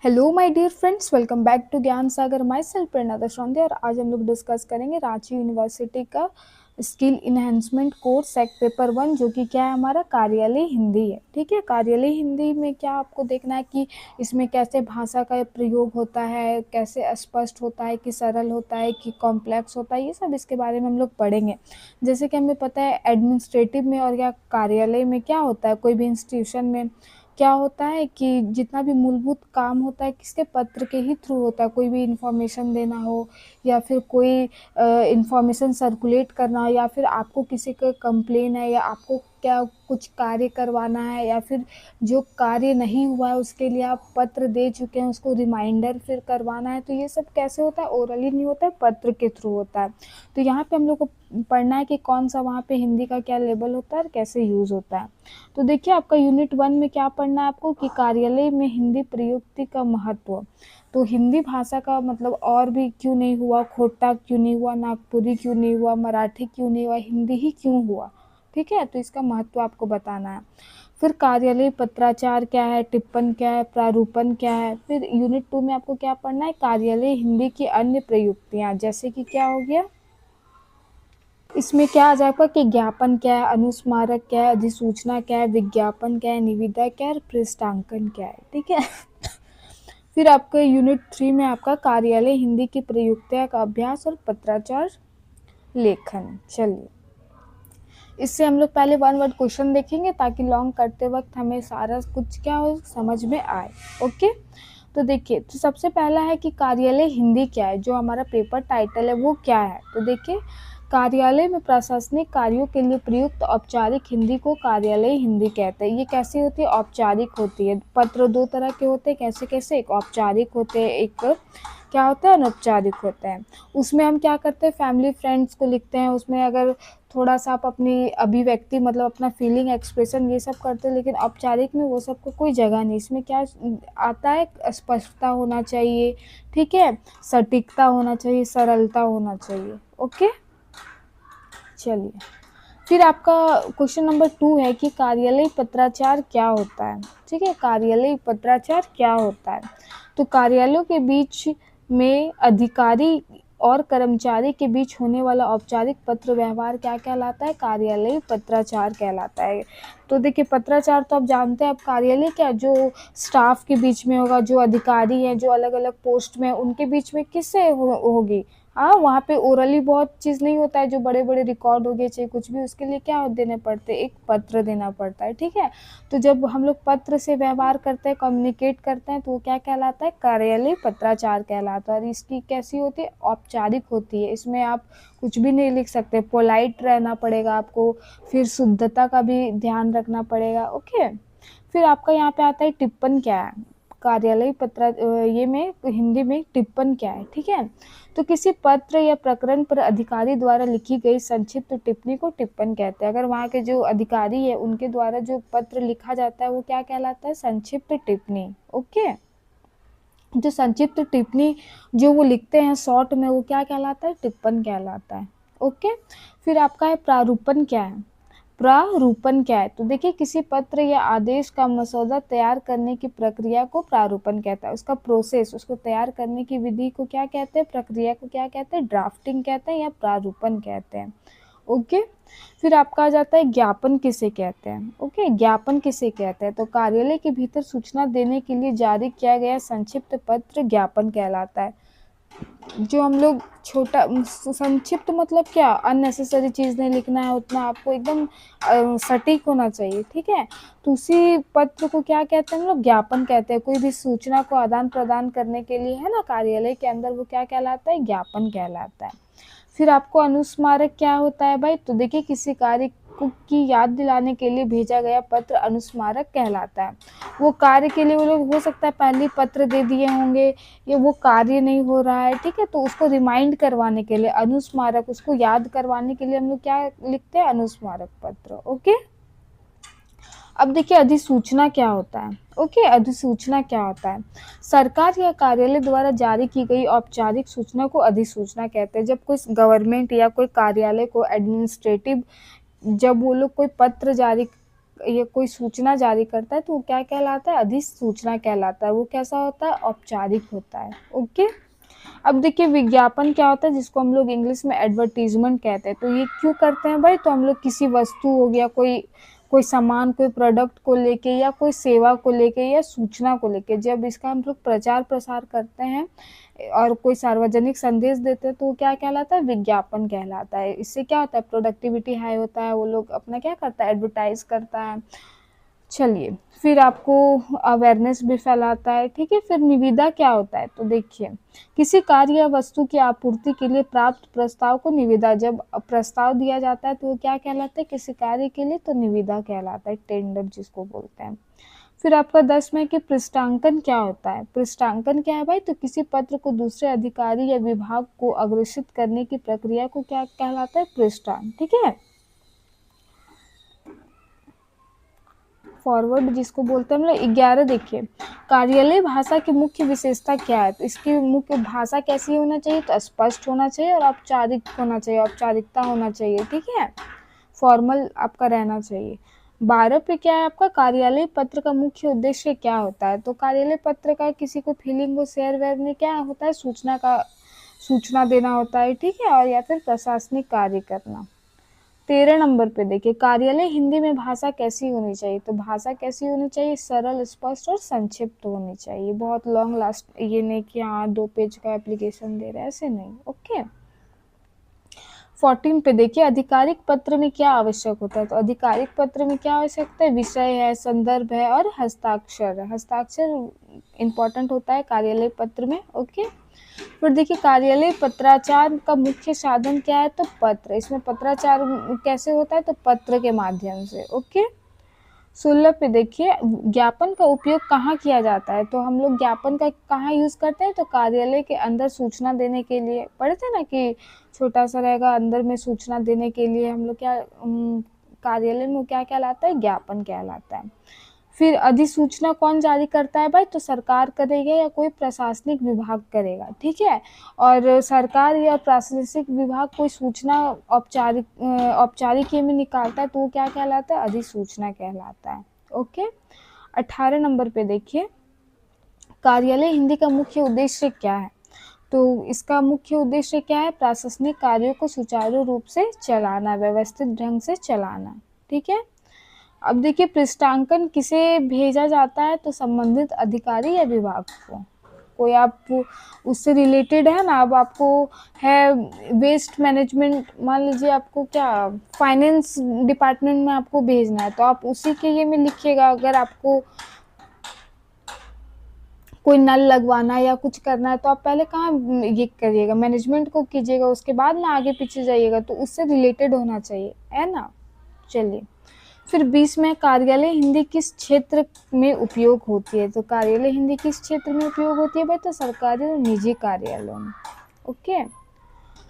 Hello my dear friends, welcome back to Gyan Sagar. My self प्रेरणा दशौंधे और आज हम लोग डिस्कस करेंगे रांची यूनिवर्सिटी का स्किल इन्हेंसमेंट कोर्स सेक पेपर 1, जो कि क्या है हमारा कार्यालय हिंदी है। ठीक है, कार्यालय हिंदी में क्या आपको देखना है कि इसमें कैसे भाषा का प्रयोग होता है, कैसे स्पष्ट होता है, कि सरल होता है, कि कॉम्प्लेक्स होता है, ये सब इसके बारे में हम लोग पढ़ेंगे। जैसे कि हमें पता है एडमिनिस्ट्रेटिव में और या कार्यालय में क्या होता है, कोई भी इंस्टीट्यूशन में क्या होता है कि जितना भी मूलभूत काम होता है किसके पत्र के ही थ्रू होता है। कोई भी इंफॉर्मेशन देना हो या फिर कोई इंफॉर्मेशन सर्कुलेट करना हो, या फिर आपको किसी का कंप्लेन है, या आपको क्या कुछ कार्य करवाना है, या फिर जो कार्य नहीं हुआ है उसके लिए आप पत्र दे चुके हैं उसको रिमाइंडर फिर करवाना है। तो ये सब कैसे होता है, ओरली नहीं होता है, पत्र के थ्रू होता है। तो यहाँ पे हम लोग को पढ़ना है कि कौन सा वहाँ पे हिंदी का क्या लेवल होता है और कैसे यूज़ होता है। तो देखिए आपका यूनिट 1 में क्या पढ़ना है आपको कि कार्यालय में हिंदी प्रयुक्ति का महत्व। तो हिंदी भाषा का मतलब और भी क्यों नहीं हुआ, खोटा क्यों नहीं हुआ, नागपुरी क्यों नहीं हुआ, मराठी क्यों नहीं हुआ, हिंदी ही क्यों हुआ। ठीक है, तो इसका महत्व आपको बताना है। फिर कार्यालय पत्राचार क्या है, टिप्पण क्या है, प्रारूपण क्या है। फिर यूनिट 2 में आपको क्या पढ़ना है, कार्यालय हिंदी की अन्य प्रयुक्तियाँ, जैसे कि क्या हो गया, इसमें क्या आ जाएगा कि ज्ञापन क्या है, अनुस्मारक क्या है, अधिसूचना क्या है, विज्ञापन क्या है, निविदा क्या है और पृष्ठांकन क्या है। ठीक है। फिर आपके यूनिट 3 में आपका कार्यालय हिंदी की प्रयुक्तियाँ का अभ्यास और पत्राचार लेखन। चलिए, इससे हम लोग पहले वन वर्ड क्वेश्चन देखेंगे ताकि लॉन्ग करते वक्त हमें सारा कुछ क्या हो समझ में आए। ओके, तो देखिए, तो सबसे पहला है कि कार्यालय हिंदी क्या है, जो हमारा पेपर टाइटल है वो क्या है। तो देखिए, कार्यालय में प्रशासनिक कार्यों के लिए प्रयुक्त औपचारिक हिंदी को कार्यालय हिंदी कहते हैं। ये कैसी होती है, औपचारिक होती है। पत्र दो तरह के होते हैं, कैसे कैसे, एक औपचारिक होते हैं, एक क्या होता है, अनौपचारिक होता है। उसमें हम क्या करते हैं, फैमिली फ्रेंड्स को लिखते हैं। उसमें अगर थोड़ा सा आप अपनी अभिव्यक्ति मतलब अपना फीलिंग एक्सप्रेशन ये सब करते हैं, लेकिन औपचारिक में वो सब को कोई जगह नहीं। इसमें क्या आता है, स्पष्टता होना चाहिए, ठीक है, सटीकता होना चाहिए, सरलता होना चाहिए। ओके, चलिए, फिर आपका क्वेश्चन नंबर 2 है कि कार्यालय पत्राचार क्या होता है। ठीक है, कार्यालय पत्राचार क्या होता है। तो कार्यालयों के बीच में अधिकारी और कर्मचारी के बीच होने वाला औपचारिक पत्र व्यवहार क्या कहलाता है, कार्यालय पत्राचार कहलाता है। तो देखिए, पत्राचार तो आप जानते हैं, आप कार्यालय क्या, जो स्टाफ के बीच में होगा, जो अधिकारी हैं, जो अलग अलग पोस्ट में, उनके बीच में किससे होगी। हाँ, वहाँ पे ओरली बहुत चीज़ नहीं होता है, जो बड़े बड़े रिकॉर्ड हो गए चाहे कुछ भी, उसके लिए क्या देने पड़ते हैं, एक पत्र देना पड़ता है। ठीक है, तो जब हम लोग पत्र से व्यवहार करते हैं, कम्युनिकेट करते हैं, तो वो क्या कहलाता है, कार्यालय पत्राचार कहलाता है। और इसकी कैसी होती है, औपचारिक होती है। इसमें आप कुछ भी नहीं लिख सकते, पोलाइट रहना पड़ेगा आपको, फिर शुद्धता का भी ध्यान रखना पड़ेगा। ओके, फिर आपका यहाँ पे आता है टिप्पण क्या है, कार्यालय पत्र ये में हिंदी में टिप्पण क्या है। ठीक है, तो किसी पत्र या प्रकरण पर अधिकारी द्वारा लिखी गई संक्षिप्त टिप्पणी को टिप्पण कहते हैं। अगर वहाँ के जो अधिकारी है उनके द्वारा जो पत्र लिखा जाता है वो क्या कहलाता है, संक्षिप्त टिप्पणी। ओके, जो संक्षिप्त टिप्पणी जो वो लिखते हैं शॉर्ट में, वो क्या कहलाता है, टिप्पण कहलाता है। ओके, फिर आपका है प्रारूपण क्या है। प्रारूपण क्या है, तो देखिए, किसी पत्र या आदेश का मसौदा तैयार करने की प्रक्रिया को प्रारूपण कहता है। उसका प्रोसेस, उसको तैयार करने की विधि को क्या कहते हैं, प्रक्रिया को क्या कहते हैं, ड्राफ्टिंग कहते हैं या प्रारूपण कहते हैं। ओके, फिर आपका आ जाता है ज्ञापन किसे कहते हैं। ओके, ज्ञापन किसे कहते हैं, तो कार्यालय के भीतर सूचना देने के लिए जारी किया गया संक्षिप्त पत्र ज्ञापन कहलाता है। जो हम लोग छोटा संक्षिप्त मतलब क्या, अननेसेसरी चीज़ नहीं लिखना है उतना, आपको एकदम सटीक होना चाहिए। ठीक है, तो उसी पत्र को क्या कहते हैं हम लोग, ज्ञापन कहते हैं। कोई भी सूचना को आदान प्रदान करने के लिए है ना कार्यालय के अंदर, वो क्या कहलाता है, ज्ञापन कहलाता है। फिर आपको अनुस्मारक क्या होता है भाई, तो देखिए, किसी कार्य की याद दिलाने के लिए भेजा गया पत्र अनुस्मारक कहलाता है। वो कार्य के लिए वो लोग हो सकता है पहले पत्र दे दिए होंगे, ये वो कार्य नहीं हो रहा है। ठीक है, तो उसको रिमाइंड करवाने के लिए अनुस्मारक, उसको याद करवाने के लिए हम लोग क्या लिखते हैं, अनुस्मारक पत्र। ओके, अब देखिए अधिसूचना क्या होता है। ओके, अधिसूचना क्या होता है, सरकार या कार्यालय द्वारा जारी की गई औपचारिक सूचना को अधिसूचना कहते हैं। जब कोई गवर्नमेंट या कोई कार्यालय को एडमिनिस्ट्रेटिव, जब वो लोग कोई पत्र जारी ये कोई सूचना जारी करता है तो वो क्या कहलाता है, अधिसूचना कहलाता है। वो कैसा होता है, औपचारिक होता है। ओके। अब देखिए विज्ञापन क्या होता है, जिसको हम लोग इंग्लिश में एडवर्टीजमेंट कहते हैं। तो ये क्यों करते हैं भाई, तो हम लोग किसी वस्तु हो गया, कोई कोई सामान, कोई प्रोडक्ट को लेके या कोई सेवा को लेके या सूचना को लेके जब इसका हम लोग प्रचार प्रसार करते हैं और कोई सार्वजनिक संदेश देते हैं तो वो क्या कहलाता है, विज्ञापन कहलाता है। इससे क्या होता है, प्रोडक्टिविटी हाई होता है, वो लोग अपना क्या करता है, एडवर्टाइज करता है। चलिए, फिर आपको अवेयरनेस भी फैलाता है। ठीक है। फिर निविदा क्या होता है, तो देखिए किसी कार्य या वस्तु की आपूर्ति के लिए प्राप्त प्रस्ताव को निविदा, जब प्रस्ताव दिया जाता है तो वो क्या कहलाता है, किसी कार्य के लिए, तो निविदा कहलाता है, टेंडर जिसको बोलते हैं। फिर आपका 10 में कि पृष्ठांकन क्या होता है। पृष्ठांकन क्या है भाई, तो किसी पत्र को दूसरे अधिकारी या विभाग को अग्रेषित करने की प्रक्रिया को क्या कहलाता है, पृष्ठांक। ठीक है। फॉरवर्ड जिसको बोलते हैं हम लोग। 11 देखिए, कार्यालय भाषा की मुख्य विशेषता क्या है, तो इसकी मुख्य भाषा कैसी होना चाहिए, तो स्पष्ट होना चाहिए और औपचारिक होना चाहिए, औपचारिकता होना चाहिए। ठीक है। फॉर्मल आपका रहना चाहिए। 12 पे क्या है आपका, कार्यालय पत्र का मुख्य उद्देश्य क्या होता है, तो कार्यालय पत्र का किसी को फीलिंग को शेयर वेयर में क्या होता है, सूचना देना होता है। ठीक है। और या फिर प्रशासनिक कार्य करना। 13 नंबर पे देखिए, कार्यालय हिंदी में भाषा कैसी होनी चाहिए, तो भाषा कैसी होनी चाहिए, सरल, स्पष्ट और संक्षिप्त होनी चाहिए। बहुत लॉन्ग लास्ट ये नहीं कि हाँ 2 पेज का एप्लीकेशन दे रहा है, ऐसे नहीं। ओके। 14 पे देखिए, आधिकारिक पत्र में क्या आवश्यक होता है, तो आधिकारिक पत्र में क्या आवश्यकता है, विषय है, संदर्भ है और हस्ताक्षर है। हस्ताक्षर इंपॉर्टेंट होता है कार्यालय पत्र में। ओके। फिर देखिए, कार्यालय पत्राचार का मुख्य साधन क्या है, तो पत्र। इसमें पत्राचार कैसे होता है, तो पत्र के माध्यम से। ओके। 16 पे देखिए, ज्ञापन का उपयोग कहाँ किया जाता है, तो हम लोग ज्ञापन का कहाँ यूज करते हैं, तो कार्यालय के अंदर सूचना देने के लिए। पढ़े थे ना कि छोटा सा रहेगा, अंदर में सूचना देने के लिए हम लोग क्या कार्यालय में क्या कहलाता है, ज्ञापन कहलाता है। फिर अधिसूचना कौन जारी करता है भाई, तो सरकार करेगा या कोई प्रशासनिक विभाग करेगा। ठीक है। और सरकार या प्रशासनिक विभाग कोई सूचना औपचारिक में निकालता है तो वो क्या कहलाता है, अधिसूचना कहलाता है। ओके। 18 नंबर पे देखिए, कार्यालय हिंदी का मुख्य उद्देश्य क्या है, तो इसका मुख्य उद्देश्य क्या है, प्रशासनिक कार्यों को सुचारू रूप से चलाना, व्यवस्थित ढंग से चलाना। ठीक है। अब देखिए, पृष्ठांकन किसे भेजा जाता है, तो संबंधित अधिकारी या विभाग को। कोई आप उससे रिलेटेड है ना, अब आपको है वेस्ट मैनेजमेंट, मान लीजिए आपको क्या फाइनेंस डिपार्टमेंट में आपको भेजना है, तो आप उसी के ये में लिखिएगा। अगर आपको कोई नल लगवाना या कुछ करना है तो आप पहले कहाँ ये करिएगा, मैनेजमेंट को कीजिएगा, उसके बाद ना आगे पीछे जाइएगा, तो उससे रिलेटेड होना चाहिए, है ना। चलिए, फिर 20 में कार्यालय हिंदी किस क्षेत्र में उपयोग होती है, तो कार्यालय हिंदी किस क्षेत्र में उपयोग होती है भाई, तो सरकारी और निजी कार्यालयों में। ओके।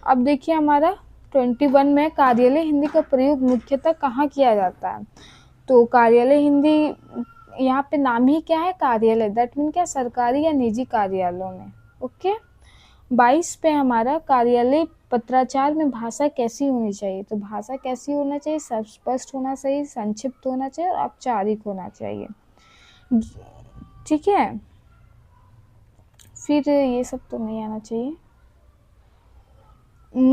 अब देखिए हमारा 21 में कार्यालय हिंदी का प्रयोग मुख्यतः कहाँ किया जाता है, तो कार्यालय हिंदी यहाँ पे नाम ही क्या है, कार्यालय, दैट मीन क्या, सरकारी या निजी कार्यालयों में। ओके। 22 पे हमारा कार्यालय पत्राचार में भाषा कैसी होनी चाहिए, तो भाषा कैसी होना चाहिए, स्पष्ट होना चाहिए, संक्षिप्त होना चाहिए और औपचारिक होना चाहिए। ठीक है। फिर ये सब तो नहीं आना चाहिए।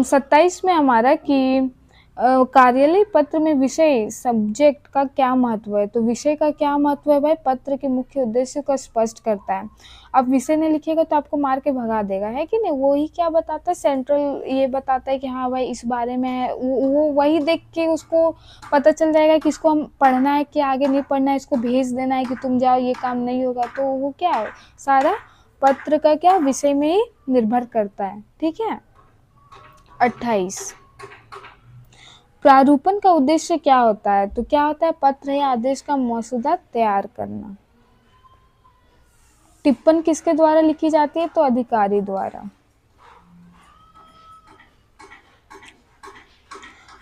27 में हमारा कि कार्यालय पत्र में विषय, सब्जेक्ट का क्या महत्व है, तो विषय का क्या महत्व है भाई, पत्र के मुख्य उद्देश्य को स्पष्ट करता है। अब विषय नहीं लिखिएगा तो आपको मार के भगा देगा, है कि नहीं। वो ही क्या बताता है, सेंट्रल ये बताता है कि हाँ भाई इस बारे में है, वो वही देख के उसको पता चल जाएगा कि इसको हम पढ़ना है कि आगे नहीं पढ़ना है, इसको भेज देना है कि तुम जाओ ये काम नहीं होगा, तो वो क्या है, सारा पत्र का क्या विषय में ही निर्भर करता है। ठीक है। 28, प्रारूपण का उद्देश्य क्या होता है, तो क्या होता है, पत्र या आदेश का मसौदा तैयार करना। टिप्पण किसके द्वारा लिखी जाती है, तो अधिकारी द्वारा।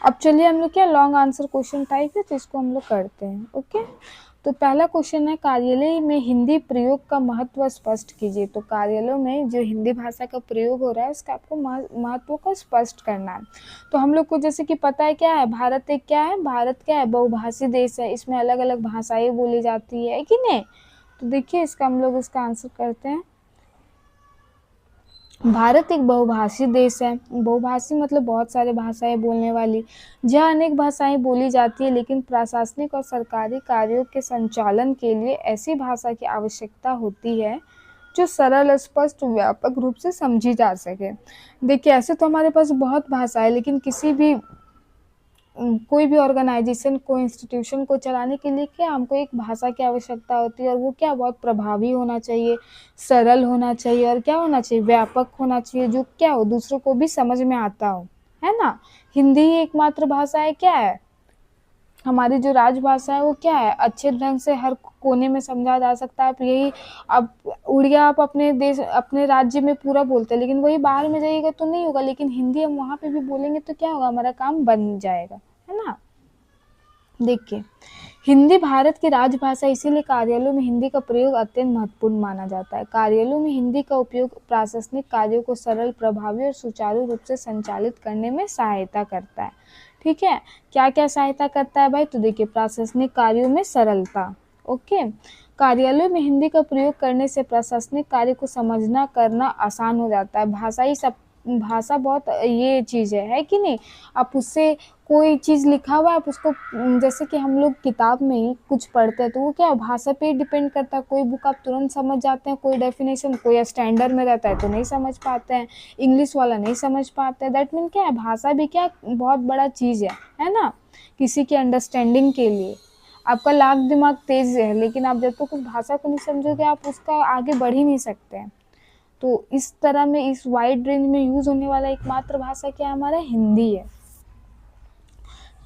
अब चलिए हम लोग क्या लॉन्ग आंसर क्वेश्चन टाइप है तो इसको हम लोग करते हैं। ओके। तो पहला क्वेश्चन है, कार्यालय में हिंदी प्रयोग का महत्व स्पष्ट कीजिए। तो कार्यालयों में जो हिंदी भाषा का प्रयोग हो रहा है उसका आपको महत्व को स्पष्ट करना है। तो हम लोग को जैसे कि पता है क्या है, भारत एक क्या है, भारत क्या है, बहुभाषी देश है, इसमें अलग अलग भाषाएं बोली जाती है कि नहीं। तो देखिए इसका हम लोग इसका आंसर करते हैं, भारत एक बहुभाषी देश है। बहुभाषी मतलब बहुत सारे भाषाएं बोलने वाली, जहाँ अनेक भाषाएं बोली जाती है, लेकिन प्रशासनिक और सरकारी कार्यों के संचालन के लिए ऐसी भाषा की आवश्यकता होती है जो सरल, स्पष्ट, व्यापक रूप से समझी जा सके। देखिए ऐसे तो हमारे पास बहुत भाषा है, लेकिन किसी भी कोई भी ऑर्गेनाइजेशन को, इंस्टीट्यूशन को चलाने के लिए क्या हमको एक भाषा की आवश्यकता होती है, और वो क्या बहुत प्रभावी होना चाहिए, सरल होना चाहिए, और क्या होना चाहिए, व्यापक होना चाहिए, जो क्या हो दूसरों को भी समझ में आता हो, है ना। हिंदी ही एकमात्र भाषा है क्या है, हमारी जो राजभाषा है वो क्या है, अच्छे ढंग से हर कोने में समझा जा सकता है। यही अब उड़िया आप अपने देश, अपने राज्य में पूरा बोलते हैं, लेकिन वही बाहर में जाइएगा तो नहीं होगा, लेकिन हिंदी हम वहाँ पे भी बोलेंगे तो क्या होगा, हमारा काम बन जाएगा, है ना। देखिए हिंदी भारत की राजभाषा, इसीलिए कार्यालयों में हिंदी का प्रयोग अत्यंत महत्वपूर्ण माना जाता है। कार्यालयों में हिंदी का उपयोग प्रशासनिक कार्यों को सरल, प्रभावी और सुचारू रूप से संचालित करने में सहायता करता है। ठीक है, क्या क्या सहायता करता है भाई, तो देखिए प्रशासनिक कार्यों में सरलता, ओके, कार्यालयों में हिंदी का प्रयोग करने से प्रशासनिक कार्य को समझना करना आसान हो जाता है। भाषा ही सब, भाषा बहुत ये चीज़ है कि नहीं। आप उससे कोई चीज़ लिखा हुआ है, आप उसको जैसे कि हम लोग किताब में ही कुछ पढ़ते हैं तो वो क्या भाषा पे डिपेंड करता है। कोई बुक आप तुरंत समझ जाते हैं, कोई डेफिनेशन, कोई स्टैंडर्ड में रहता है तो नहीं समझ पाते हैं, इंग्लिश वाला नहीं समझ पाते हैं। दैट मीन क्या है, भाषा भी क्या बहुत बड़ा चीज़ है ना, किसी की अंडरस्टैंडिंग के लिए। आपका लाख दिमाग तेज है, लेकिन आप जब तक उस भाषा को नहीं समझोगे आप उसका आगे बढ़ ही नहीं सकते हैं। तो इस तरह में इस वाइड रेंज में यूज होने वाला एकमात्र भाषा क्या हमारा हिंदी है।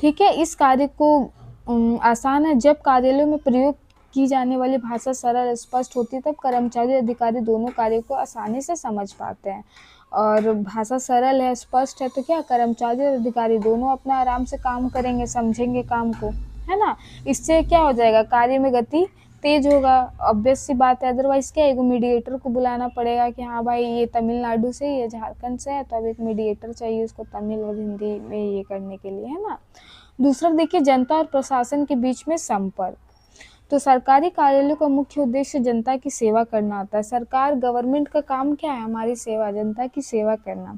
ठीक है, इस कार्य को आसान है, जब कार्यालयों में प्रयोग की जाने वाली भाषा सरल, स्पष्ट होती है, तब कर्मचारी अधिकारी दोनों कार्यों को आसानी से समझ पाते हैं। और भाषा सरल है, स्पष्ट है, तो क्या कर्मचारी और अधिकारी दोनों अपना आराम से काम करेंगे, समझेंगे काम को, है ना। इससे क्या हो जाएगा, कार्य में गति तेज होगा, ऑब्वियस सी बात है। अदरवाइज क्या, एक मीडिएटर को बुलाना पड़ेगा कि हाँ भाई ये तमिलनाडु से, ये झारखंड से है, तो अब एक मीडिएटर चाहिए उसको तमिल और हिंदी में ये करने के लिए, है ना। दूसरा देखिए, जनता और प्रशासन के बीच में संपर्क। तो सरकारी कार्यालयों का मुख्य उद्देश्य जनता की सेवा करना होता है। सरकार, गवर्नमेंट का काम क्या है, हमारी सेवा, जनता की सेवा करना।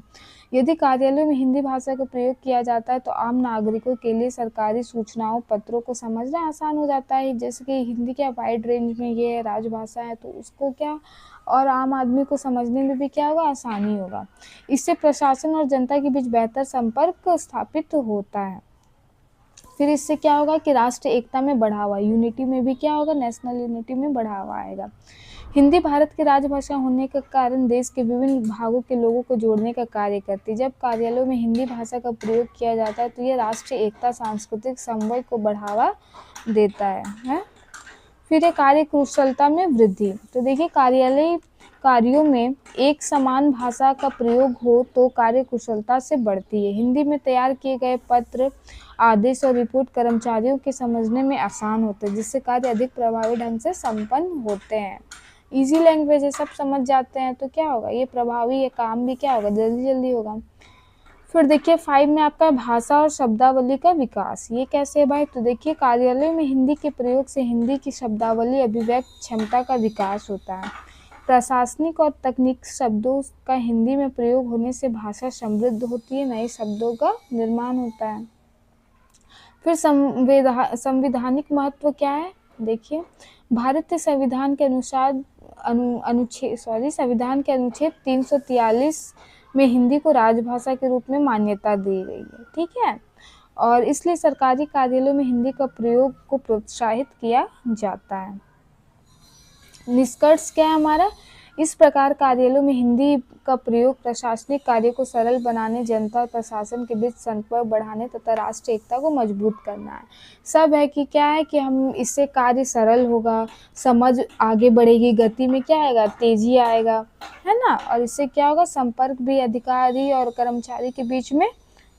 यदि कार्यालयों में हिंदी भाषा का प्रयोग किया जाता है तो आम नागरिकों के लिए सरकारी सूचनाओं, पत्रों को समझना आसान हो जाता है। जैसे कि हिंदी क्या वाइड रेंज में ये राजभाषा है, तो उसको क्या और आम आदमी को समझने में भी क्या होगा, आसानी होगा। इससे प्रशासन और जनता के बीच बेहतर संपर्क स्थापित होता है। फिर इससे क्या होगा कि राष्ट्रीय एकता में बढ़ावा, यूनिटी में भी क्या होगा, नेशनल यूनिटी में बढ़ावा आएगा। हिंदी भारत की राजभाषा होने के कारण देश के विभिन्न भागों के लोगों को जोड़ने का कार्य करती है। जब कार्यालयों में हिंदी भाषा का प्रयोग किया जाता है तो यह राष्ट्रीय एकता, सांस्कृतिक संबंध को बढ़ावा देता है। फिर है कार्य कुशलता में वृद्धि। तो देखिए कार्यालय कार्यों में एक समान भाषा का प्रयोग हो तो कार्य कुशलता से बढ़ती है। हिंदी में तैयार किए गए पत्र, आदेश और रिपोर्ट कर्मचारियों के समझने में आसान होते हैं, जिससे कार्य अधिक प्रभावी ढंग से संपन्न होते हैं। इजी लैंग्वेज है, सब समझ जाते हैं, तो क्या होगा, ये प्रभावी, ये काम भी क्या होगा, जल्दी जल्दी होगा। फिर देखिए 5 में आपका भाषा और शब्दावली का विकास, ये कैसे है भाई, तो देखिए कार्यालय में हिंदी के प्रयोग से हिंदी की शब्दावली, अभिव्यक्त क्षमता का विकास होता है। प्रशासनिक और तकनीक शब्दों का हिंदी में प्रयोग होने से भाषा समृद्ध होती है, नए शब्दों का निर्माण होता है। फिर संवैधानिक महत्व क्या है, देखिए भारतीय संविधान के अनुसार संविधान के अनुच्छेद 343 में हिंदी को राजभाषा के रूप में मान्यता दी गई है। ठीक है, और इसलिए सरकारी कार्यालयों में हिंदी का प्रयोग को प्रोत्साहित किया जाता है। निष्कर्ष क्या है हमारा, इस प्रकार कार्यालयों में हिंदी का प्रयोग प्रशासनिक कार्य को सरल बनाने, जनता और प्रशासन के बीच संपर्क बढ़ाने तथा राष्ट्रीय एकता को मजबूत करना है। सब है कि क्या है कि हम इससे कार्य सरल होगा, समझ आगे बढ़ेगी, गति में क्या आएगा, तेजी आएगा, है ना। और इससे क्या होगा, संपर्क भी अधिकारी और कर्मचारी के बीच में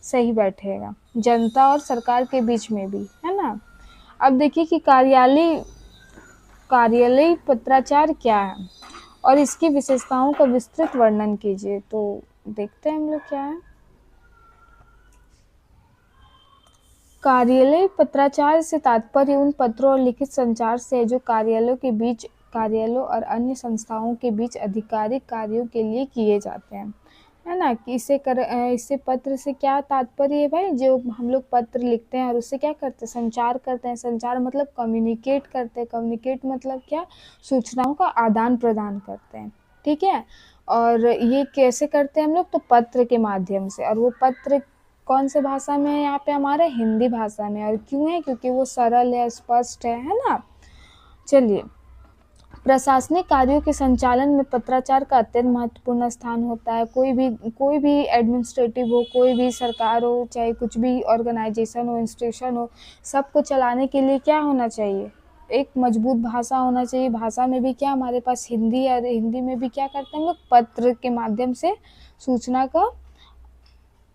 सही बैठेगा, जनता और सरकार के बीच में भी, है ना। अब देखिए कि कार्यालय कार्यालय पत्राचार क्या है और इसकी विशेषताओं का विस्तृत वर्णन कीजिए। तो देखते हैं हम लोग क्या है। कार्यालय पत्राचार से तात्पर्य उन पत्रों और लिखित संचार से है जो कार्यालयों और अन्य संस्थाओं के बीच आधिकारिक कार्यों के लिए किए जाते हैं, है ना। कि इससे पत्र से क्या तात्पर्य है भाई, जो हम लोग पत्र लिखते हैं और उससे क्या करते हैं, संचार करते हैं। संचार मतलब कम्युनिकेट करते हैं। कम्युनिकेट मतलब क्या, सूचनाओं का आदान प्रदान करते हैं, ठीक है। और ये कैसे करते हैं हम लोग, तो पत्र के माध्यम से। और वो पत्र कौन से भाषा में है, यहाँ पे हमारे हिंदी भाषा में। और क्यों है, क्योंकि वो सरल है, स्पष्ट है ना। चलिए, प्रशासनिक कार्यों के संचालन में पत्राचार का अत्यंत महत्वपूर्ण स्थान होता है। कोई भी एडमिनिस्ट्रेटिव हो, कोई भी सरकार हो, चाहे कुछ भी ऑर्गेनाइजेशन हो, इंस्टीट्यूशन हो, सबको चलाने के लिए क्या होना चाहिए, एक मजबूत भाषा होना चाहिए। भाषा में भी क्या, हमारे पास हिंदी है, हिंदी में भी क्या करते हैं हम लोग, पत्र के माध्यम से सूचना का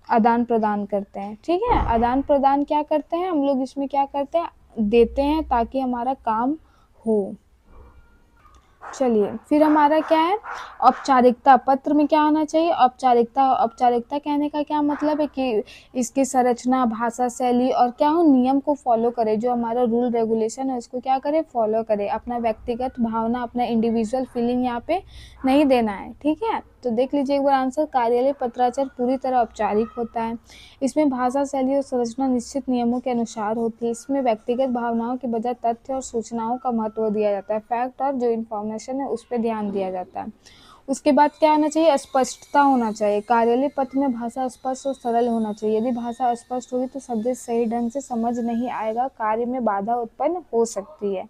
आदान प्रदान करते हैं, ठीक है। आदान प्रदान क्या करते हैं हम लोग, इसमें क्या करते हैं, देते हैं ताकि हमारा काम हो। चलिए, फिर हमारा क्या है, औपचारिकता। पत्र में क्या होना चाहिए, औपचारिकता। औपचारिकता कहने का क्या मतलब है कि इसकी संरचना, भाषा शैली और क्या हो, नियम को फॉलो करे। जो हमारा रूल रेगुलेशन है उसको क्या करे, फॉलो करे। अपना व्यक्तिगत भावना, अपना इंडिविजुअल फीलिंग यहाँ पे नहीं देना है, ठीक है। तो देख लीजिए एक बार आंसर, कार्यालय पत्राचार पूरी तरह औपचारिक होता है। इसमें भाषा शैली और संरचना निश्चित नियमों के अनुसार होती है। इसमें व्यक्तिगत भावनाओं के बजाय तथ्य और सूचनाओं का महत्व दिया जाता है। फैक्ट और जो इन्फॉर्मेशन है उस पर ध्यान दिया जाता है। उसके बाद क्या होना चाहिए, स्पष्टता होना चाहिए। कार्यालय पत्र में भाषा स्पष्ट और सरल होना चाहिए। यदि भाषा स्पष्ट होगी तो संदेश सही ढंग से समझ नहीं आएगा, कार्य में बाधा उत्पन्न हो सकती है।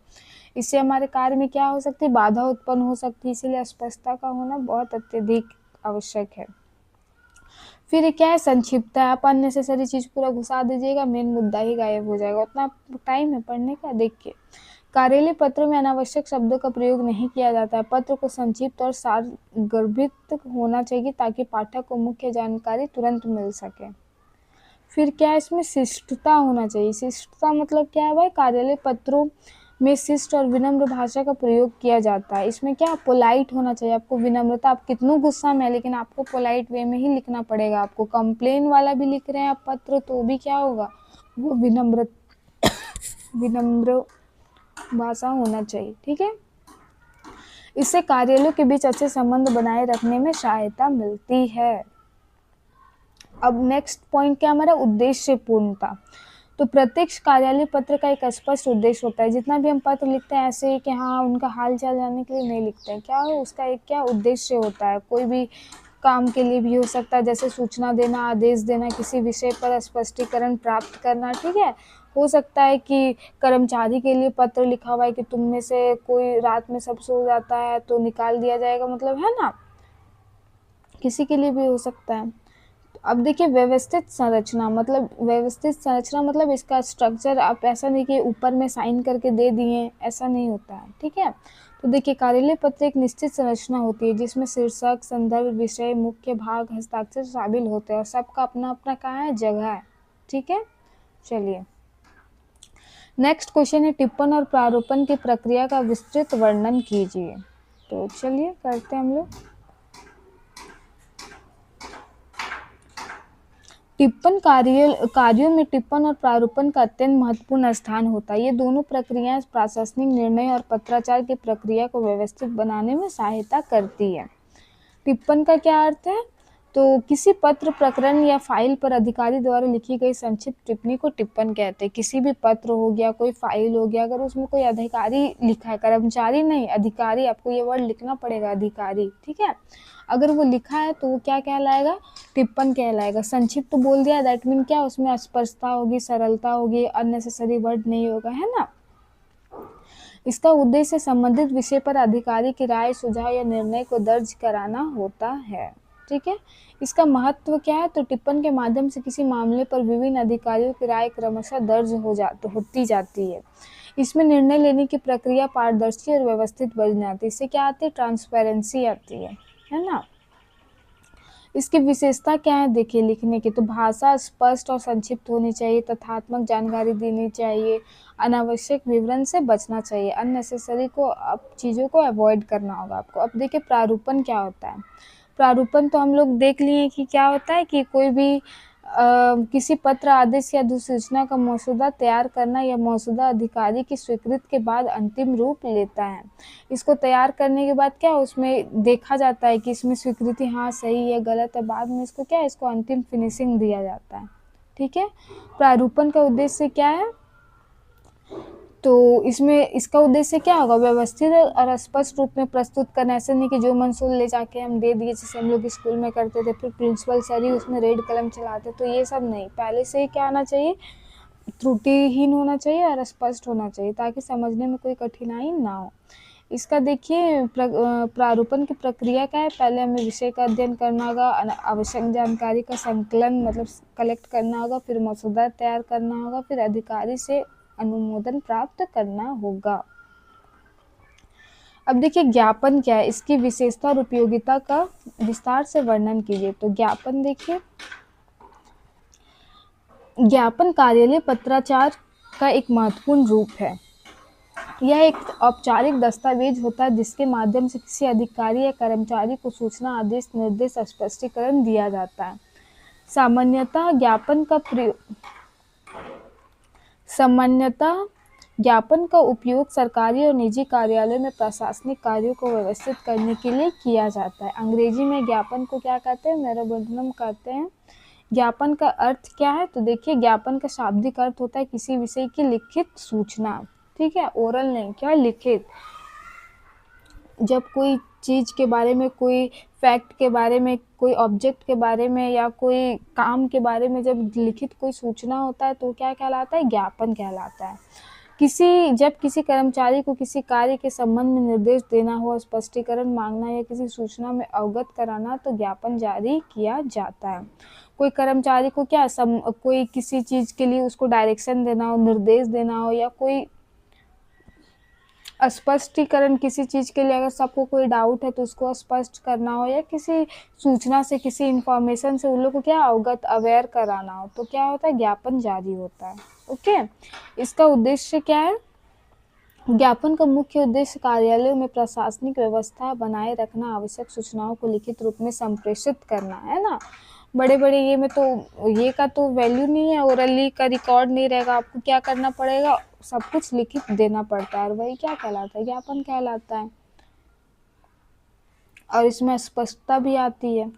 इससे हमारे कार्य में क्या हो सकती है, बाधा उत्पन्न हो सकती है। इसीलिए स्पष्टता का होना बहुत अत्यधिक आवश्यक है। फिर क्या है, संक्षिप्तता। आप अननेसेसरी चीज पूरा घुसा दीजिएगा, मेन मुद्दा ही गायब हो जाएगा। उतना टाइम है पढ़ने का, देखिए। कार्यालय पत्र में अनावश्यक शब्दों का प्रयोग नहीं किया जाता है। पत्र को संक्षिप्त और सारगर्भित होना चाहिए ताकि पाठक को मुख्य जानकारी तुरंत मिल सके। फिर क्या है, इसमें शिष्टता होना चाहिए। शिष्टता मतलब क्या है भाई, कार्यालय पत्रों में शिष्ट और विनम्र भाषा का प्रयोग किया जाता है। इसमें क्या, पोलाइट होना चाहिए। आपको विनम्रता, आप कितनों गुस्सा में है लेकिन आपको पोलाइट वे में ही लिखना पड़ेगा। आपको कंप्लेन वाला भी लिख रहे हैं आप पत्र, तो भी क्या होगा, वो विनम्र भाषा होना चाहिए, ठीक है। इससे कार्यालयों के बीच अच्छे संबंध बनाए रखने में सहायता मिलती है। अब नेक्स्ट पॉइंट क्या हमारा, उद्देश्य पूर्णता। तो प्रत्यक्ष कार्यालय पत्र का एक स्पष्ट उद्देश्य होता है। जितना भी हम पत्र लिखते हैं ऐसे कि हाँ उनका हाल चाल जानने के लिए नहीं लिखते हैं, क्या हो, उसका एक क्या उद्देश्य होता है। कोई भी काम के लिए भी हो सकता है, जैसे सूचना देना, आदेश देना, किसी विषय पर स्पष्टीकरण प्राप्त करना, ठीक है। हो सकता है कि कर्मचारी के लिए पत्र लिखा हुआ है कि तुम में से कोई रात में सब सो जाता है तो निकाल दिया जाएगा, मतलब, है ना। किसी के लिए भी हो सकता है। अब देखिए, व्यवस्थित संरचना मतलब इसका स्ट्रक्चर। आप ऐसा नहीं कि ऊपर में साइन करके दे दिए, ऐसा नहीं होता है, ठीक है। तो देखिए, कार्यालय पत्र एक निश्चित संरचना होती है जिसमें शीर्षक, संदर्भ, विषय, मुख्य भाग, हस्ताक्षर शामिल होते हैं और सबका अपना अपना कहाँ है, जगह है, ठीक है। चलिए, नेक्स्ट क्वेश्चन है, टिप्पण और प्रारूपण की प्रक्रिया का विस्तृत वर्णन कीजिए। तो चलिए करते हैं हम लोग। टिप्पण कार्यों में टिप्पण और प्रारूपण का अत्यंत महत्वपूर्ण स्थान होता है। ये दोनों प्रक्रियाएं प्रशासनिक निर्णय और पत्राचार की प्रक्रिया को व्यवस्थित बनाने में सहायता करती है। टिप्पण का क्या अर्थ है, तो किसी पत्र, प्रकरण या फाइल पर अधिकारी द्वारा लिखी गई संक्षिप्त टिप्पणी को टिप्पण कहते हैं। किसी भी पत्र हो गया, कोई फाइल हो गया, अगर उसमें कोई अधिकारी लिखा है, कर्मचारी नहीं, अधिकारी, आपको ये वर्ड लिखना पड़ेगा, अधिकारी, ठीक है। अगर वो लिखा है तो वो क्या कहलाएगा, टिप्पण कहलाएगा। संक्षिप्त तो बोल दिया, दैट मीन क्या, उसमें स्पष्टता होगी, सरलता होगी, अननेसेसरी वर्ड नहीं होगा, है ना। इसका उद्देश्य संबंधित विषय पर अधिकारी की राय, सुझाव या निर्णय को दर्ज कराना होता है, ठीक है। इसका महत्व क्या है, तो टिप्पण के माध्यम से किसी मामले पर विभिन्न अधिकारियों की राय क्रमशः दर्ज होती जाती है। इसमें निर्णय लेने की प्रक्रिया पारदर्शी और व्यवस्थित बन जाती है। इससे क्या आती है, ट्रांसपेरेंसी आती है ना। इसकी विशेषता क्या है देखिए लिखने की, तो भाषा स्पष्ट और संक्षिप्त होनी चाहिए, तथ्यात्मक जानकारी देनी चाहिए, अनावश्यक विवरण से बचना चाहिए, अननेसेसरी को अब चीज़ों को अवॉइड करना होगा आपको। अब देखिए प्रारूपण क्या होता है। प्रारूपण तो हम लोग देख लिए कि क्या होता है कि कोई भी किसी पत्र, आदेश या अधिसूचना का मसौदा तैयार करना या मसौदा अधिकारी की स्वीकृति के बाद अंतिम रूप लेता है। इसको तैयार करने के बाद क्या उसमें देखा जाता है कि इसमें स्वीकृति हाँ सही है गलत है, बाद में इसको क्या इसको अंतिम फिनिशिंग दिया जाता है। ठीक है, प्रारूपण का उद्देश्य क्या है, तो इसमें इसका उद्देश्य क्या होगा, व्यवस्थित और स्पष्ट रूप में प्रस्तुत करना। ऐसे नहीं कि जो मंसूर ले जाके हम दे दिए, जैसे हम लोग स्कूल में करते थे, फिर प्रिंसिपल सर ही उसमें रेड कलम चलाते, तो ये सब नहीं, पहले से ही क्या आना चाहिए, त्रुटिहीन होना चाहिए और स्पष्ट होना चाहिए, ताकि समझने में कोई कठिनाई ना हो। इसका देखिए प्रारूपण की प्रक्रिया क्या है, पहले हमें विषय का अध्ययन करना होगा, आवश्यक जानकारी का संकलन मतलब कलेक्ट करना होगा, फिर मसौदा तैयार करना होगा, फिर अधिकारी से अनुमोदन प्राप्त करना होगा। अब देखिए ज्ञापन क्या है, इसकी विशेषता और उपयोगिता का विस्तार से वर्णन कीजिए। तो ज्ञापन देखिए, ज्ञापन कार्यालय पत्राचार का एक महत्वपूर्ण रूप है। यह एक औपचारिक दस्तावेज होता है जिसके माध्यम से किसी अधिकारी या कर्मचारी को सूचना, आदेश, निर्देश, स्पष्टीकरण दिया जाता है। सामान्यतः ज्ञापन का उपयोग सरकारी और निजी कार्यालयों में प्रशासनिक कार्यों को व्यवस्थित करने के लिए किया जाता है। अंग्रेजी में ज्ञापन को क्या कहते हैं, मेमोरेंडम कहते हैं। ज्ञापन का अर्थ क्या है, तो देखिए ज्ञापन का शाब्दिक अर्थ होता है किसी विषय की लिखित सूचना। ठीक है, ओरल नहीं, क्या लिखित। जब कोई चीज़ के बारे में, कोई फैक्ट के बारे में, कोई ऑब्जेक्ट के बारे में या कोई काम के बारे में जब लिखित कोई सूचना होता है तो क्या कहलाता है, ज्ञापन कहलाता है। जब किसी कर्मचारी को किसी कार्य के संबंध में निर्देश देना हो, स्पष्टीकरण मांगना या किसी सूचना में अवगत कराना, तो ज्ञापन जारी किया जाता है। कोई कर्मचारी को कोई किसी चीज़ के लिए उसको डायरेक्शन देना हो, निर्देश देना हो, या कोई स्पष्टीकरण किसी चीज़ के लिए, अगर सबको कोई डाउट है तो उसको स्पष्ट करना हो, या किसी सूचना से, किसी इंफॉर्मेशन से उन लोग को क्या अवगत, अवेयर कराना हो, तो क्या होता है, ज्ञापन जारी होता है। ओके, इसका उद्देश्य क्या है, ज्ञापन का मुख्य उद्देश्य कार्यालयों में प्रशासनिक व्यवस्था बनाए रखना, आवश्यक सूचनाओं को लिखित रूप में संप्रेषित करना है ना। बड़े बड़े ये में तो ये का तो वैल्यू नहीं है, ओरली का रिकॉर्ड नहीं रहेगा, आपको क्या करना पड़ेगा, सब कुछ लिखित देना पड़ता है, और वही क्या कहलाता है, ज्ञापन कहलाता है। और इसमें स्पष्टता भी आती है।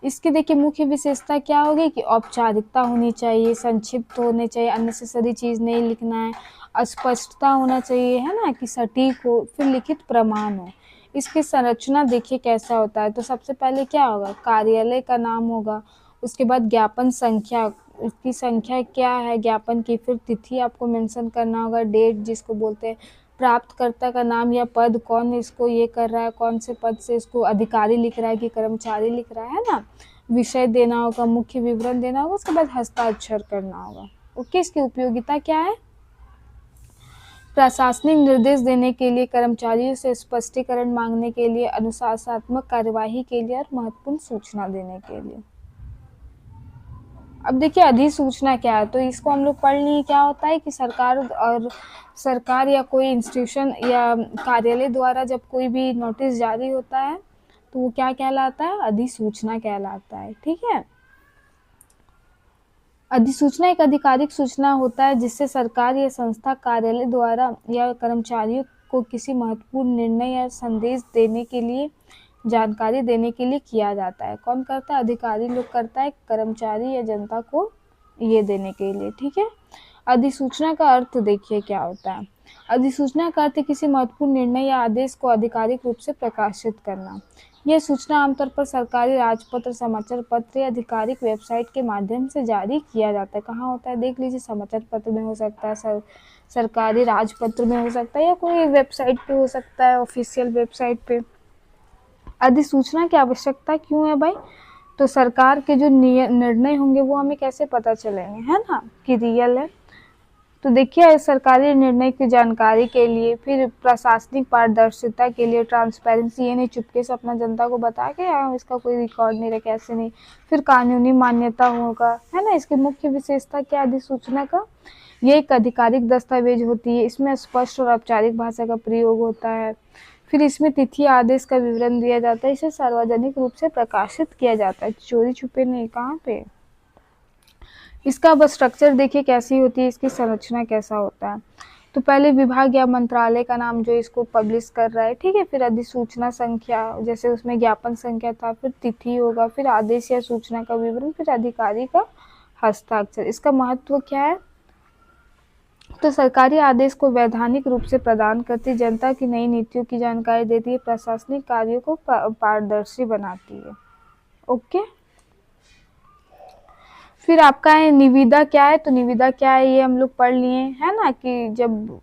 इसकी देखिए मुख्य विशेषता क्या होगी कि औपचारिकता होनी चाहिए, संक्षिप्त होने चाहिए, अननेसेसरी चीज़ नहीं लिखना है, अस्पष्टता होना चाहिए, है ना, कि सटीक हो, फिर लिखित प्रमाण हो। इसकी संरचना देखिए कैसा होता है, तो सबसे पहले क्या होगा, कार्यालय का नाम होगा, उसके बाद ज्ञापन संख्या, उसकी संख्या क्या है ज्ञापन की, फिर तिथि आपको मेंशन करना होगा, डेट जिसको बोलते हैं, प्राप्तकर्ता का नाम या पद, कौन इसको ये कर रहा है, कौन से पद से इसको अधिकारी लिख रहा है कि कर्मचारी लिख रहा है ना, विषय देना होगा, मुख्य विवरण देना होगा, उसके बाद हस्ताक्षर करना होगा। ओके, इसकी उपयोगिता क्या है, प्रशासनिक निर्देश देने के लिए, कर्मचारियों से स्पष्टीकरण मांगने के लिए, अनुशासनात्मक कार्यवाही के लिए, और महत्वपूर्ण सूचना देने के लिए। अब देखिए अधिसूचना क्या है, तो इसको हम लोग पढ़ लिए, क्या होता है कि सरकार या कोई इंस्टीट्यूशन या कार्यालय द्वारा जब कोई भी नोटिस जारी होता है तो वो क्या कहलाता है, अधिसूचना कहलाता है। ठीक है, अधिसूचना एक आधिकारिक सूचना होता है जिससे सरकार या संस्था कार्यालय द्वारा या कर्मचारियों को किसी महत्वपूर्ण निर्णय या संदेश देने के लिए, जानकारी देने के लिए किया जाता है। कौन करता है, अधिकारी लोग करता है, कर्मचारी या जनता को ये देने के लिए। ठीक है, अधिसूचना का अर्थ देखिए क्या होता है, अधिसूचना का अर्थ किसी महत्वपूर्ण निर्णय या आदेश को आधिकारिक रूप से प्रकाशित करना। यह सूचना आमतौर पर सरकारी राजपत्र, समाचार पत्र या आधिकारिक वेबसाइट के माध्यम से जारी किया जाता है। कहाँ होता है देख लीजिए, समाचार पत्र में हो सकता है, सरकारी राजपत्र में हो सकता है, या कोई वेबसाइट पे हो सकता है, ऑफिशियल वेबसाइट पे। अधिसूचना की आवश्यकता क्यों है भाई, तो सरकार के जो निर्णय होंगे वो हमें कैसे पता चलेंगे, है ना, कि रियल है। तो देखिए सरकारी निर्णय की जानकारी के लिए, फिर प्रशासनिक पारदर्शिता के लिए, ट्रांसपेरेंसी, ये नहीं चुपके से अपना जनता को बता के इसका कोई रिकॉर्ड नहीं रखे, ऐसे नहीं। फिर कानूनी मान्यता होगा, है ना। इसकी मुख्य विशेषता क्या अधिसूचना का, ये एक आधिकारिक दस्तावेज होती है, इसमें स्पष्ट और औपचारिक भाषा का प्रयोग होता है। फिर इसमें तिथि आदेश का विवरण दिया जाता है, इसे सार्वजनिक रूप से प्रकाशित किया जाता है, चोरी छुपे नहीं। कहाँ पे? इसका अब स्ट्रक्चर देखिए कैसी होती है, इसकी संरचना कैसा होता है। तो पहले विभाग या मंत्रालय का नाम जो इसको पब्लिश कर रहा है, ठीक है। फिर अधिसूचना संख्या, जैसे उसमें ज्ञापन संख्या था, फिर तिथि होगा, फिर आदेश या सूचना का विवरण, फिर अधिकारी का हस्ताक्षर। इसका महत्व क्या है, तो सरकारी आदेश को वैधानिक रूप से प्रदान करती, जनता की नई नीतियों की जानकारी देती है, प्रशासनिक कार्यों को पारदर्शी बनाती है। ओके। फिर आपका है निविदा क्या है, तो निविदा क्या है ये हम लोग पढ़ लिए, है ना, कि जब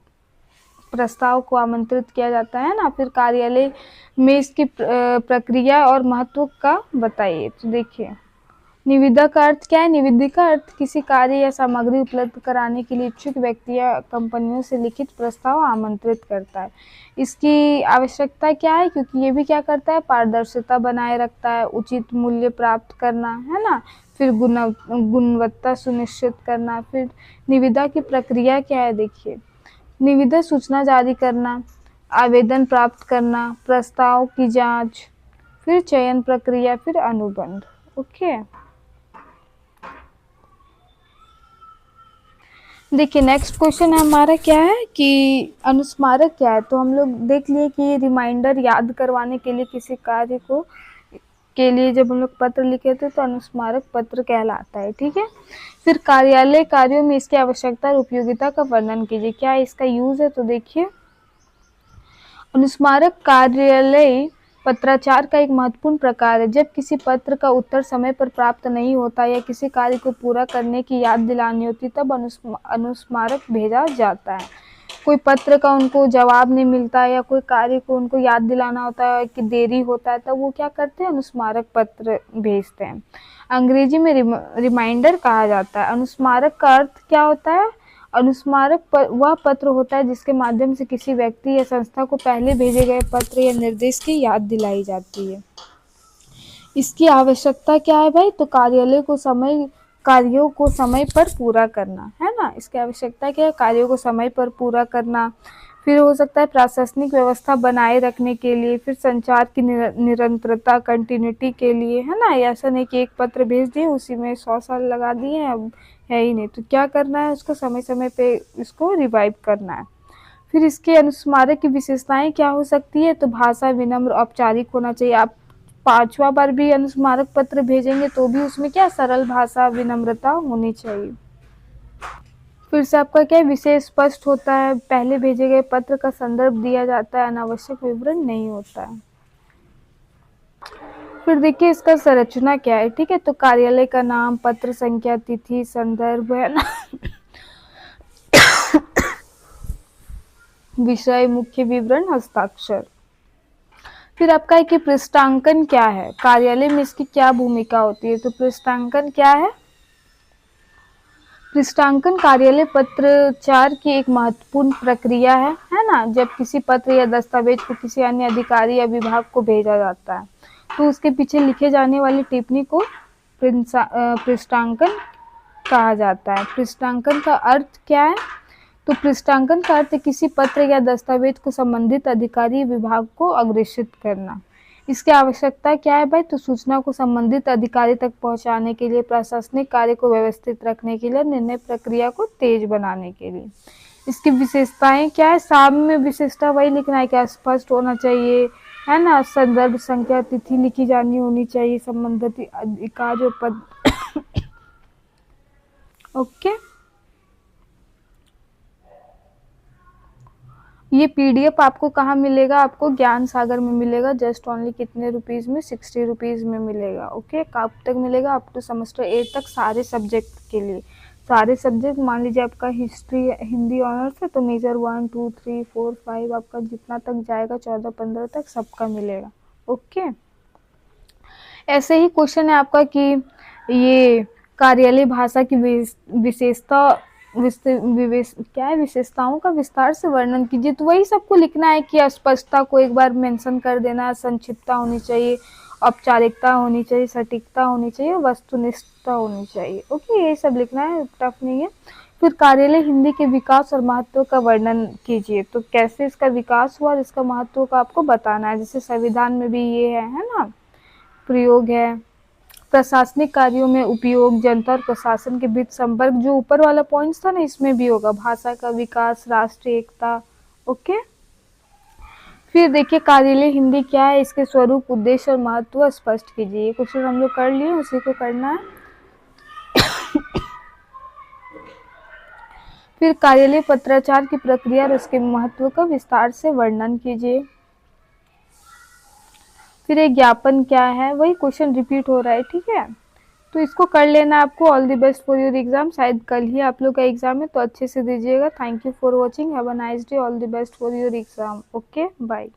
प्रस्ताव को आमंत्रित किया जाता है ना। फिर कार्यालय में इसकी प्रक्रिया और महत्व का बताइए। तो देखिए निविदा का अर्थ क्या है, निविदा का अर्थ किसी कार्य या सामग्री उपलब्ध कराने के लिए इच्छुक व्यक्ति या कंपनियों से लिखित प्रस्ताव आमंत्रित करता है। इसकी आवश्यकता क्या है, क्योंकि ये भी क्या करता है, पारदर्शिता बनाए रखता है, उचित मूल्य प्राप्त करना, है ना। फिर गुणवत्ता सुनिश्चित करना। फिर निविदा की प्रक्रिया क्या है, देखिए निविदा सूचना जारी करना, आवेदन प्राप्त करना, प्रस्ताव की जांच, फिर चयन प्रक्रिया, फिर अनुबंध। ओके। देखिए नेक्स्ट क्वेश्चन हमारा क्या है कि अनुस्मारक क्या है। तो हम लोग देख लिए कि ये रिमाइंडर याद करवाने के लिए किसी कार्य को के लिए जब हम लोग पत्र लिखे थे तो अनुस्मारक पत्र कहलाता है, ठीक है। फिर कार्यालय कार्यों में इसकी आवश्यकता और उपयोगिता का वर्णन कीजिए, क्या इसका यूज है। तो देखिए अनुस्मारक कार्यालय पत्राचार का एक महत्वपूर्ण प्रकार है। जब किसी पत्र का उत्तर समय पर प्राप्त नहीं होता या किसी कार्य को पूरा करने की याद दिलानी होती, तब अनुस्मारक भेजा जाता है। कोई पत्र का उनको जवाब नहीं मिलता या कोई कार्य को उनको याद दिलाना होता है कि देरी होता है, तब वो क्या करते हैं, अनुस्मारक पत्र भेजते हैं। अंग्रेजी में रिमाइंडर कहा जाता है। अनुस्मारक का अर्थ क्या होता है, अनुस्मारक वह पत्र होता है जिसके माध्यम से किसी व्यक्ति या संस्था को पहले भेजे गए पत्र या निर्देश की याद दिलाई जाती है। इसकी आवश्यकता क्या है भाई, तो कार्यों को समय पर पूरा करना, है ना। इसकी आवश्यकता क्या है, कार्यों को समय पर पूरा करना। फिर हो सकता है प्रशासनिक व्यवस्था बनाए रखने के लिए, फिर संचार की निरंतरता, कंटिन्यूटी के लिए, है ना। ऐसा नहीं कि एक पत्र भेज दिए उसी में 100 साल लगा दिए, अब है ही नहीं, तो क्या करना है, उसको समय समय पे इसको रिवाइव करना है। फिर इसके अनुस्मारक की विशेषताएं क्या हो सकती है, तो भाषा विनम्र औपचारिक होना चाहिए। आप 5वां बार भी अनुस्मारक पत्र भेजेंगे तो भी उसमें क्या सरल भाषा विनम्रता होनी चाहिए। फिर से आपका क्या विषय स्पष्ट होता है, पहले भेजे गए पत्र का संदर्भ दिया जाता है, अनावश्यक विवरण नहीं होता है। फिर देखिए इसका संरचना क्या है, ठीक है। तो कार्यालय का नाम, पत्र संख्या, तिथि, संदर्भ, है ना, विषय, मुख्य विवरण, हस्ताक्षर। फिर आपका है कि पृष्ठांकन क्या है, कार्यालय में इसकी क्या भूमिका होती है। तो पृष्ठांकन क्या है, पृष्ठांकन कार्यालय पत्राचार की एक महत्वपूर्ण प्रक्रिया है ना। जब किसी पत्र या दस्तावेज को किसी अन्य अधिकारी या विभाग को भेजा जाता है तो उसके पीछे लिखे जाने वाली टिप्पणी को पृष्ठांकन कहा जाता है। पृष्ठांकन का अर्थ क्या है, तो पृष्ठांकन का अर्थ किसी पत्र या दस्तावेज को संबंधित अधिकारी विभाग को अग्रेषित करना। इसकी आवश्यकता क्या है भाई, तो सूचना को संबंधित अधिकारी तक पहुंचाने के लिए, प्रशासनिक कार्य को व्यवस्थित रखने के लिए, निर्णय प्रक्रिया को तेज बनाने के लिए। इसकी विशेषताएं क्या है, सामने में विशेषता वही लिखना है, क्या स्पष्ट होना चाहिए, है ना। संदर्भ संख्या, तिथि लिखी जानी होनी चाहिए, संबंधित अधिकारी पद। ओके। ये पीडीएफ आपको कहाँ मिलेगा, आपको ज्ञान सागर में मिलेगा, जस्ट ओनली कितने रुपीज़ में, 60 रुपीज़ में मिलेगा। ओके। कब तक मिलेगा, अप टू सेमेस्टर 8 तक, सारे सब्जेक्ट के लिए। सारे सब्जेक्ट, मान लीजिए आपका हिस्ट्री हिंदी ऑनर्स है तो मेजर 1 2 3 4 5 आपका जितना तक जाएगा 14-15 तक सबका मिलेगा। ओके। ऐसे ही क्वेश्चन है आपका कि ये कार्यालय भाषा की विशेषता क्या है, विशेषताओं का विस्तार से वर्णन कीजिए। तो वही सबको लिखना है कि अस्पष्टता को एक बार मेंशन कर देना, संक्षिप्तता होनी चाहिए, औपचारिकता होनी चाहिए, सटीकता होनी चाहिए, वस्तुनिष्ठता होनी चाहिए। ओके, ये सब लिखना है, टफ नहीं है। फिर कार्यालय हिंदी के विकास और महत्व का वर्णन कीजिए। तो कैसे इसका विकास हुआ और इसका महत्व का आपको बताना है। जैसे संविधान में भी ये है ना, प्रयोग है। प्रशासनिक कार्यों में उपयोग, जनता और प्रशासन के बीच संपर्क, जो ऊपर वाला पॉइंट्स था ना, इसमें भी होगा। भाषा का विकास, राष्ट्रीय एकता। ओके, फिर देखिए कार्यालय हिंदी क्या है, इसके स्वरूप, उद्देश्य और महत्व स्पष्ट कीजिए। ये क्वेश्चन हम लोग कर लिए, उसी को करना है। फिर कार्यालय पत्राचार की प्रक्रिया और उसके महत्व का विस्तार से वर्णन कीजिए। फिर एक ज्ञापन क्या है, वही क्वेश्चन रिपीट हो रहा है, ठीक है। तो इसको कर लेना आपको। All the best for your exam. शायद कल ही आप लोग का एग्जाम है, तो अच्छे से दीजिएगा। Thank you for watching, have a nice day, all the best for your exam. Okay, bye.